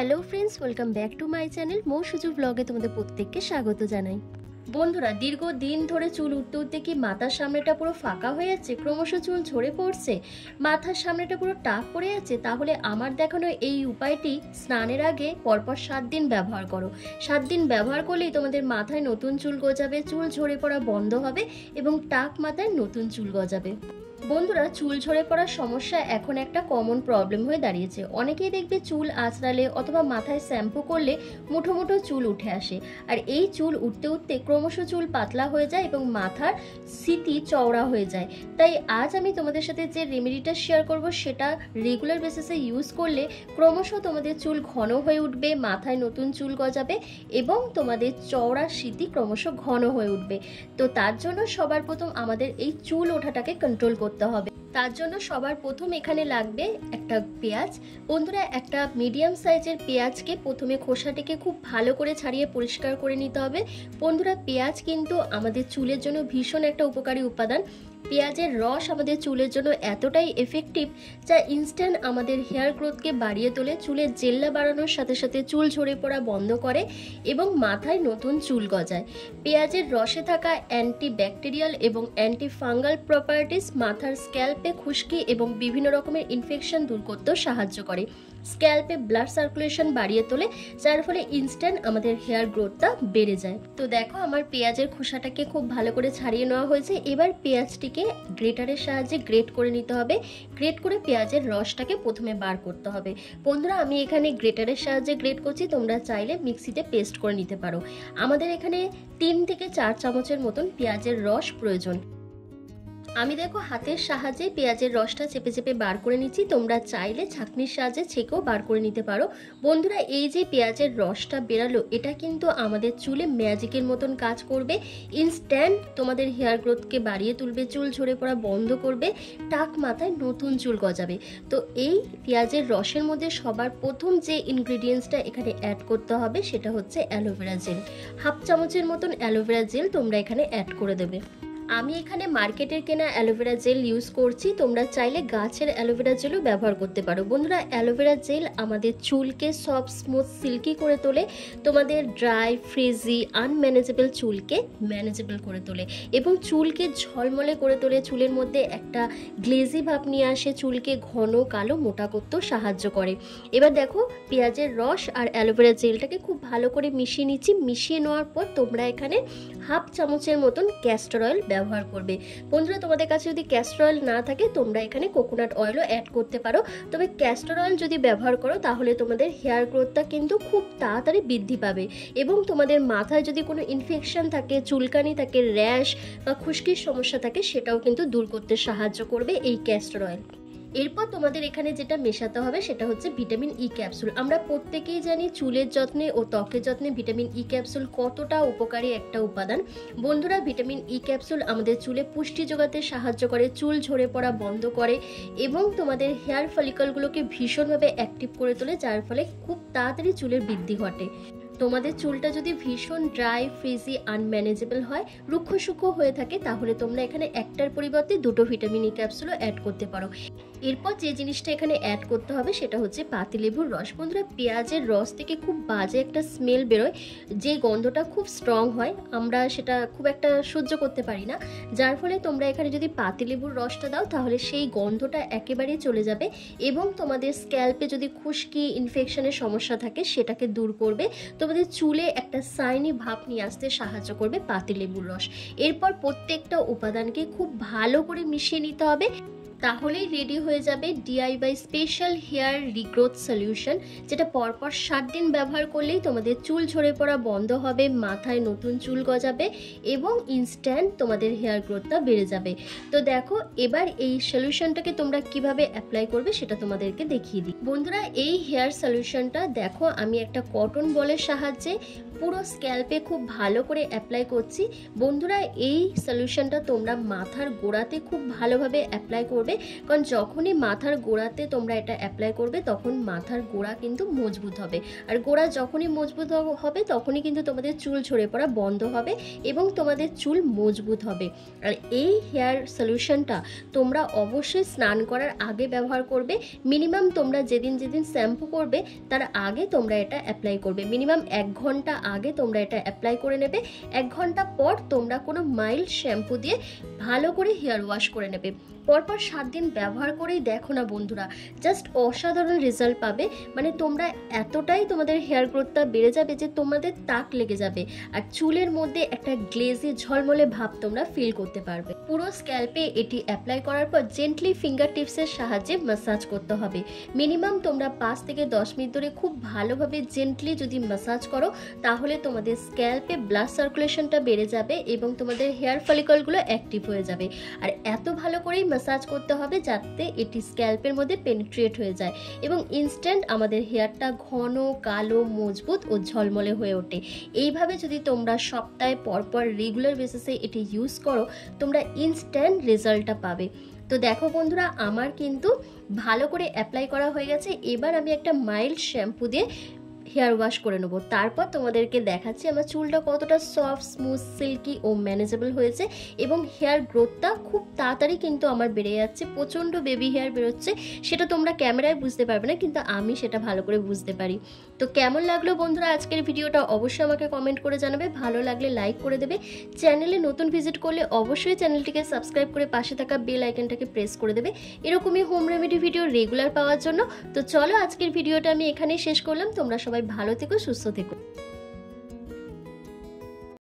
Hello friends, welcome back to my channel Mo Suju ব্লগে তোমাদের প্রত্যেককে স্বাগত জানাই। বন্ধুরা, দীর্ঘদিন ধরে চুল উঠতে উঠতে কি মাথার সামনেটা পুরো ফাঁকা হয়ে যাচ্ছে, ক্রমশ চুল ঝরে পড়ছে, মাথার সামনেটা পুরো টাক পড়ে যাচ্ছে? তাহলে আমার দেখানো এই উপায়টি স্নানের আগে পরপর 7 দিন ব্যবহার করো। 7 দিন ব্যবহার করলেই তোমাদের মাথায় নতুন চুল গজাবে, চুল ঝরে পড়া বন্ধ হবে এবং টাক মাথায় নতুন চুল গজাবে। বন্ধুরা, চুল ঝরে পড়ার সমস্যা এখন একটা কমন প্রবলেম হয়ে দাঁড়িয়েছে। অনেকেই দেখবে চুল আঁচড়ালে অথবা মাথায় শ্যাম্পু করলে মুঠো মুঠো চুল উঠে আসে, আর এই চুল উঠতে উঠতে ক্রমশ চুল পাতলা হয়ে যায় এবং মাথার স্মৃতি চওড়া হয়ে যায়। তাই আজ আমি তোমাদের সাথে যে রেমেডিটা শেয়ার করব সেটা রেগুলার বেসিসে ইউজ করলে ক্রমশ তোমাদের চুল ঘন হয়ে উঠবে, মাথায় নতুন চুল গজাবে এবং তোমাদের চওড়া স্মৃতি ক্রমশ ঘন হয়ে উঠবে। তো তার জন্য সবার প্রথম আমাদের এই চুল ওঠাটাকে কন্ট্রোল করতে হবে। তার জন্য সবার প্রথম এখানে লাগবে একটা পেঁয়াজ। বন্ধুরা, একটা মিডিয়াম সাইজের পেঁয়াজকে প্রথমে খোসাটিকে খুব ভালো করে ছাড়িয়ে পরিষ্কার করে নিতে হবে। বন্ধুরা, পেঁয়াজ কিন্তু আমাদের চুলের জন্য ভীষণ একটা উপকারী উপাদান। পেঁয়াজের রস আমাদের চুলের জন্য এতটাই এফেক্টিভ যা ইনস্ট্যান্ট আমাদের হেয়ার গ্রোথকে বাড়িয়ে তোলে, চুলের জেল্লা বাড়ানোর সাথে সাথে চুল ঝরে পড়া বন্ধ করে এবং মাথায় নতুন চুল গজায়। পেঁয়াজের রসে থাকা অ্যান্টি ব্যাকটেরিয়াল এবং অ্যান্টি ফাঙ্গাল প্রপার্টিস মাথার স্ক্যাল্পে খুশকি এবং বিভিন্ন রকমের ইনফেকশন দূর করতেও সাহায্য করে। স্ক্যাল্পে ব্লাড সার্কুলেশন বাড়িয়ে তোলে, যার ফলে ইনস্ট্যান্ট আমাদের হেয়ার গ্রোথটা বেড়ে যায়। তো দেখো, আমার পেঁয়াজের খোসাটাকে খুব ভালো করে ছাড়িয়ে নেওয়া হয়েছে। এবার পেঁয়াজটিকে গ্রেটারের সাহায্যে গ্রেট করে নিতে হবে। গ্রেট করে পেঁয়াজের রসটাকে প্রথমে বার করতে হবে। বন্ধুরা, আমি এখানে গ্রেটারের সাহায্যে গ্রেট করছি, তোমরা চাইলে মিক্সিতে পেস্ট করে নিতে পারো। আমাদের এখানে 3 থেকে 4 চামচের মতন পেঁয়াজের রস প্রয়োজন। আমি দেখো হাতের সাহায্যে পেঁয়াজের রসটা চেপে চেপে বার করে নিচ্ছি, তোমরা চাইলে ছাঁকনির সাহায্যে ছেঁকেও বার করে নিতে পারো। বন্ধুরা, এই যে পেঁয়াজের রসটা বেরালো, এটা কিন্তু আমাদের চুলে ম্যাজিকের মতন কাজ করবে। ইনস্ট্যান্ট তোমাদের হেয়ার গ্রোথকে বাড়িয়ে তুলবে, চুল ঝরে পড়া বন্ধ করবে, টাক মাথায় নতুন চুল গজাবে। তো এই পেঁয়াজের রসের মধ্যে সবার প্রথম যে ইনগ্রিডিয়েন্টসটা এখানে অ্যাড করতে হবে সেটা হচ্ছে অ্যালোভেরা জেল। 1/2 চামচের মতন অ্যালোভেরা জেল তোমরা এখানে অ্যাড করে দেবে। আমি এখানে মার্কেটের কেনা অ্যালোভেরা জেল ইউজ করছি, তোমরা চাইলে গাছের অ্যালোভেরা জেলও ব্যবহার করতে পারো। বন্ধুরা, অ্যালোভেরা জেল আমাদের চুলকে সফট, স্মুথ, সিল্কি করে তোলে, তোমাদের ড্রাই, ফ্রিজি, আনম্যানেজেবল চুলকে ম্যানেজেবল করে তোলে এবং চুলকে ঝলমলে করে তোলে। চুলের মধ্যে একটা গ্লেজি ভাব নিয়ে আসে, চুলকে ঘন, কালো, মোটা করতেও সাহায্য করে। এবার দেখো, পেঁয়াজের রস আর অ্যালোভেরা জেলটাকে খুব ভালো করে মিশিয়ে নিচ্ছি। মিশিয়ে নেওয়ার পর তোমরা এখানে 1/2 চামচের মতন ক্যাস্টর অয়েল ব্যবহার করবে। বন্ধুরা, তোমাদের কাছে যদি ক্যাস্টর অয়েল না থাকে তোমরা এখানে কোকোনাট অয়েলও অ্যাড করতে পারো। তবে ক্যাস্টর অয়েল যদি ব্যবহার করো তাহলে তোমাদের হেয়ার গ্রোথটা কিন্তু খুব তাড়াতাড়ি বৃদ্ধি পাবে এবং তোমাদের মাথায় যদি কোনো ইনফেকশন থাকে, চুলকানি থাকে, র্যাশ বা খুশকির সমস্যা থাকে সেটাও কিন্তু দূর করতে সাহায্য করবে এই ক্যাস্টর অয়েল। এরপর তোমাদের এখানে যেটা মেশাতে হবে সেটা হচ্ছে ভিটামিন ই ক্যাপসুল। আমরা প্রত্যেকেই জানি চুলের যত্নে ও ত্বকের যত্নে ভিটামিন ই ক্যাপসুল কতটা উপকারী একটা উপাদান। বন্ধুরা, ভিটামিন ই ক্যাপসুল আমাদের চুলে পুষ্টি যোগাতে সাহায্য করে, চুল ঝরে পড়া বন্ধ করে এবং তোমাদের হেয়ার ফলিকলগুলোকে ভীষণভাবে অ্যাক্টিভ করে তোলে, যার ফলে খুব তাড়াতাড়ি চুলের বৃদ্ধি ঘটে। তোমাদের চুলটা যদি ভীষণ ড্রাই, ফ্রিজি, আনম্যানেজেবল হয়, রুক্ষ সূক্ষ্ম হয়ে থাকে, তাহলে তোমরা এখানে একটার পরিবর্তে 2টো ভিটামিন ই ক্যাপসুলও অ্যাড করতে পারো। এরপর যে জিনিসটা এখানে অ্যাড করতে হবে সেটা হচ্ছে পাতিলেবুর রস। বন্ধুরা, পেঁয়াজের রস থেকে খুব বাজে একটা স্মেল বেরোয়, যে গন্ধটা খুব স্ট্রং হয়, আমরা সেটা খুব একটা সহ্য করতে পারি না। যার ফলে তোমরা এখানে যদি পাতিলেবুর রসটা দাও তাহলে সেই গন্ধটা একেবারেই চলে যাবে এবং তোমাদের স্ক্যাল্পে যদি খুশকি, ইনফেকশনের সমস্যা থাকে সেটাকে দূর করবে। তোমাদের চুলে একটা শাইনি ভাব নিয়ে আসতে সাহায্য করবে পাতিলেবুর রস। এরপর প্রত্যেকটা উপাদানকে খুব ভালো করে মিশিয়ে নিতে হবে, তাহলেই রেডি হয়ে যাবে DIY special hair regrowth solution, যেটা পরপর 7 দিন ব্যবহার করলেই তোমাদের চুল ঝরে পড়া বন্ধ হবে, মাথায় নতুন চুল গজাবে এবং ইনস্ট্যান্ট তোমাদের হেয়ার গ্রোথটা বেড়ে যাবে। তো দেখো, এবার এই সলিউশনটাকে তোমরা কিভাবে অ্যাপ্লাই করবে সেটা তোমাদেরকে দেখিয়ে দিই। বন্ধুরা, এই হেয়ার সলিউশনটা দেখো, আমি একটা কটন বলের সাহায্যে পুরো স্ক্যাল্পে খুব ভালো করে অ্যাপ্লাই করছি। বন্ধুরা এই সলিউশনটা তোমরা মাথার গোড়াতে খুব ভালোভাবে অ্যাপ্লাই করবে, কারণ যখনই মাথার গোড়াতে তোমরা এটা অ্যাপ্লাই করবে তখন মাথার গোড়া কিন্তু মজবুত হবে, আর গোড়া যখনই মজবুত হবে তখনই কিন্তু তোমাদের চুল ঝরে পড়া বন্ধ হবে এবং তোমাদের চুল মজবুত হবে। আর এই হেয়ার সলিউশনটা তোমরা অবশ্যই স্নান করার আগে ব্যবহার করবে। মিনিমাম তোমরা যেদিন যেদিন শ্যাম্পু করবে তার আগে তোমরা এটা অ্যাপ্লাই করবে। মিনিমাম 1 ঘন্টা আগে তোমরা এটা অ্যাপ্লাই করে নেবে। 1 ঘন্টা পর তোমরা কোনো মাইল্ড শ্যাম্পু দিয়ে ভালো করে হেয়ার ওয়াশ করে নেবে। পরপর 7 দিন ব্যবহার করেই দেখো না বন্ধুরা, জাস্ট অসাধারণ রেজাল্ট পাবে। মানে তোমরা এতটাই তোমাদের হেয়ার গ্রোথটা বেড়ে যাবে যে তোমাদের তাক লেগে যাবে, আর চুলের মধ্যে একটা গ্লেজি ঝলমলে ভাব তোমরা ফিল করতে পারবে। পুরো স্ক্যাল্পে এটি অ্যাপ্লাই করার পর জেন্টলি ফিঙ্গার টিপসের সাহায্যে ম্যাসাজ করতে হবে। মিনিমাম তোমরা 5 থেকে 10 মিনিট ধরে খুব ভালোভাবে জেন্টলি যদি ম্যাসাজ করো তাহলে তোমাদের স্ক্যাল্পে ব্লাড সার্কুলেশনটা বেড়ে যাবে এবং তোমাদের হেয়ার ফলিকলগুলো অ্যাক্টিভ হয়ে যাবে। আর এত ভালো করেই ম্যাসাজ করতে হবে যাতে এটি স্ক্যাল্পের মধ্যে পেনিট্রেট হয়ে যায় এবং ইনস্ট্যান্ট আমাদের হেয়ারটা ঘন, কালো, মজবুত ও ঝলমলে হয়ে ওঠে। এইভাবে যদি তোমরা সপ্তাহে পরপর রেগুলার বেসিসে এটি ইউজ করো তোমরা ইনস্ট্যান্ট রেজাল্টটা পাবে। তো দেখো বন্ধুরা, আমার কিন্তু ভালো করে অ্যাপ্লাই করা হয়ে গেছে। এবার আমি একটা মাইল্ড শ্যাম্পু দিয়ে হেয়ার ওয়াশ করে নেবো। তারপর তোমাদেরকে দেখাচ্ছি আমার চুলটা কতটা সফট, স্মুথ, সিল্কি ও ম্যানেজেবল হয়েছে এবং হেয়ার গ্রোথটা খুব তাড়াতাড়ি কিন্তু আমার বেড়ে যাচ্ছে। প্রচণ্ড বেবি হেয়ার বেরোচ্ছে, সেটা তোমরা ক্যামেরায় বুঝতে পারবে না, কিন্তু আমি সেটা ভালো করে বুঝতে পারি। তো কেমন লাগলো বন্ধুরা আজকের ভিডিওটা অবশ্যই আমাকে কমেন্ট করে জানাবে। ভালো লাগলে লাইক করে দেবে। চ্যানেলে নতুন ভিজিট করলে অবশ্যই চ্যানেলটিকে সাবস্ক্রাইব করে পাশে থাকা বেল আইকনটাকে প্রেস করে দেবে এরকমই হোম রেমেডি ভিডিও রেগুলার পাওয়ার জন্য। তো চলো আজকের ভিডিওটা আমি এখানেই শেষ করলাম। তোমরা সবাই ভালো থেকো, সুস্থ থেকো।